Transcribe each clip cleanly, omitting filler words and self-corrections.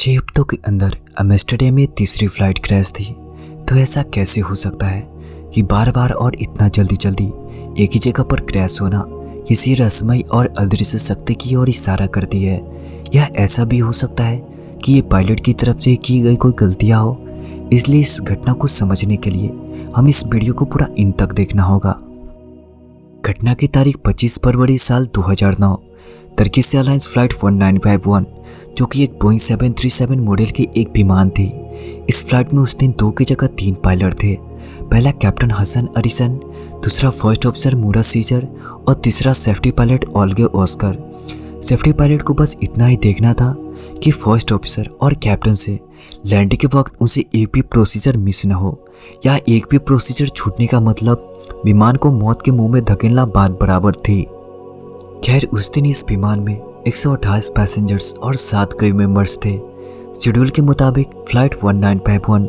6 हफ्तों के अंदर एम्स्टर्डम में तीसरी फ्लाइट क्रैश थी। तो ऐसा कैसे हो सकता है कि बार बार और इतना जल्दी जल्दी एक ही जगह पर क्रैश होना किसी रहस्यमय और अदृश्य शक्ति की ओर इशारा करती है। या ऐसा भी हो सकता है कि ये पायलट की तरफ से की गई कोई गलतियां हो। इसलिए इस घटना को समझने के लिए हम इस वीडियो को पूरा इन तक देखना होगा। घटना की तारीख 25 फरवरी साल 2009। टर्किश एयरलाइंस फ्लाइट 1951 जो कि एक बोइंग 737 मॉडल की एक विमान थी। इस फ्लाइट में उस दिन 2 की जगह 3 पायलट थे। पहला कैप्टन हसन अरिसन, दूसरा फर्स्ट ऑफिसर मुराद सीजर और तीसरा सेफ्टी पायलट ओल्गे ऑस्कर। सेफ्टी पायलट को बस इतना ही देखना था कि फर्स्ट ऑफिसर और कैप्टन से लैंडिंग के वक्त उसे एक भी प्रोसीजर मिस न हो, या एक भी प्रोसीजर छूटने का मतलब विमान को मौत के मुंह में धकेलना बात बराबर थी। खैर, उस दिन इस विमान में 128 पैसेंजर्स और 7 क्रू मेंबर्स थे। शेड्यूल के मुताबिक फ्लाइट 1951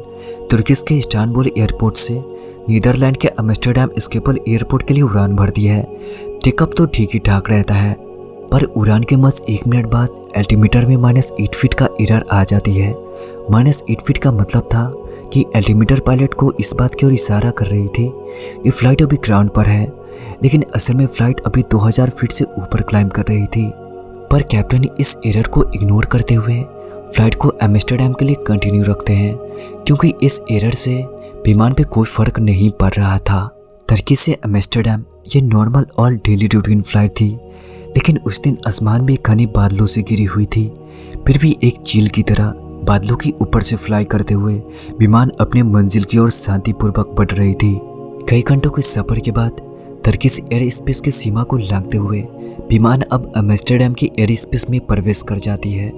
तुर्किश के इस्तांबुल एयरपोर्ट से नीदरलैंड के एम्स्टर्डम स्केपल एयरपोर्ट के लिए उड़ान भरती है। टेकअप तो ठीक ही ठाक रहता है, पर उड़ान के मस 1 मिनट बाद एल्टीमीटर में -8 फीट का एरर आ जाती है। -8 फीट का मतलब था कि एल्टीमीटर पायलट को इस बात की ओर इशारा कर रही थी कि फ्लाइट अभी ग्राउंड पर है, लेकिन असल में फ्लाइट अभी 2000 फीट से ऊपर क्लाइंब कर रही थी। पर कैप्टन ने इस एरर को इग्नोर करते हुए फ्लाइट को एम्स्टर्डम के लिए कंटिन्यू रखते हैं, क्योंकि इस एरर से विमान पे कोई फर्क नहीं पड़ रहा था। टर्की से एम्स्टर्डम ये नॉर्मल और डेली रूटीन फ्लाइट थी, लेकिन उस दिन आसमान भी घने बादलों से घिरी हुई थी। फिर भी एक चील की तरह बादलों के ऊपर से फ्लाई करते हुए विमान अपने मंजिल की ओर शांतिपूर्वक बढ़ रही थी। कई घंटों के सफर के बाद टर्किश एयर स्पेस की सीमा को लांघते हुए विमान अब एम्स्टर्डम की एयर स्पेस में प्रवेश कर जाती है।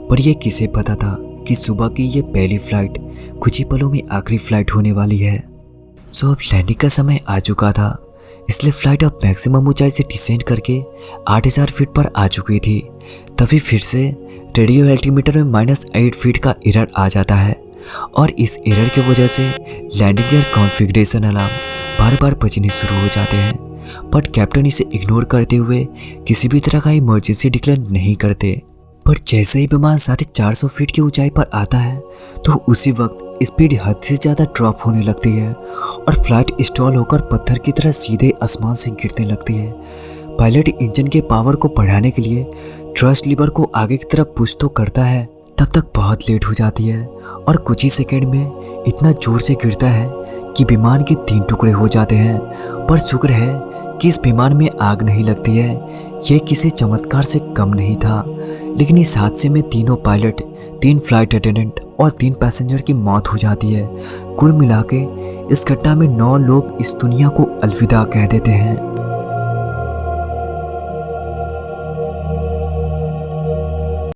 पर यह किसे पता था कि सुबह की ये पहली फ्लाइट कुछ ही पलों में आखिरी फ्लाइट होने वाली है। सो अब लैंडिंग का समय आ चुका था, इसलिए फ्लाइट अब मैक्सिमम ऊंचाई से डिसेंड करके 8000 फीट पर आ चुकी थी। तभी फिर से रेडियो एल्टीमीटर में -8 फीट का एरर आ जाता है, और इस एरर की वजह से लैंडिंग गियर कॉन्फ़िगरेशन अलार्म बार बार बजने शुरू हो जाते हैं। बट कैप्टन इसे इग्नोर करते हुए किसी भी तरह का इमरजेंसी डिक्लेयर नहीं करते। पर जैसे ही विमान 450 फीट की ऊंचाई पर आता है तो उसी वक्त स्पीड हद से ज़्यादा ड्रॉप होने लगती है और फ्लाइट स्टॉल होकर पत्थर की तरह सीधे आसमान से गिरने लगती है। पायलट इंजन के पावर को बढ़ाने के लिए थ्रस्ट लीवर को आगे की तरफ पुश तो करता है, तब तक बहुत लेट हो जाती है और कुछ ही सेकेंड में इतना जोर से गिरता है कि विमान के 3 टुकड़े हो जाते हैं। पर शुक्र है कि इस विमान में आग नहीं लगती है। यह किसी चमत्कार से कम नहीं था, लेकिन इस हादसे में तीनों पायलट, 3 फ्लाइट अटेंडेंट और 3 पैसेंजर की मौत हो जाती है। कुल मिला के इस घटना में 9 लोग इस दुनिया को अलविदा कह देते हैं।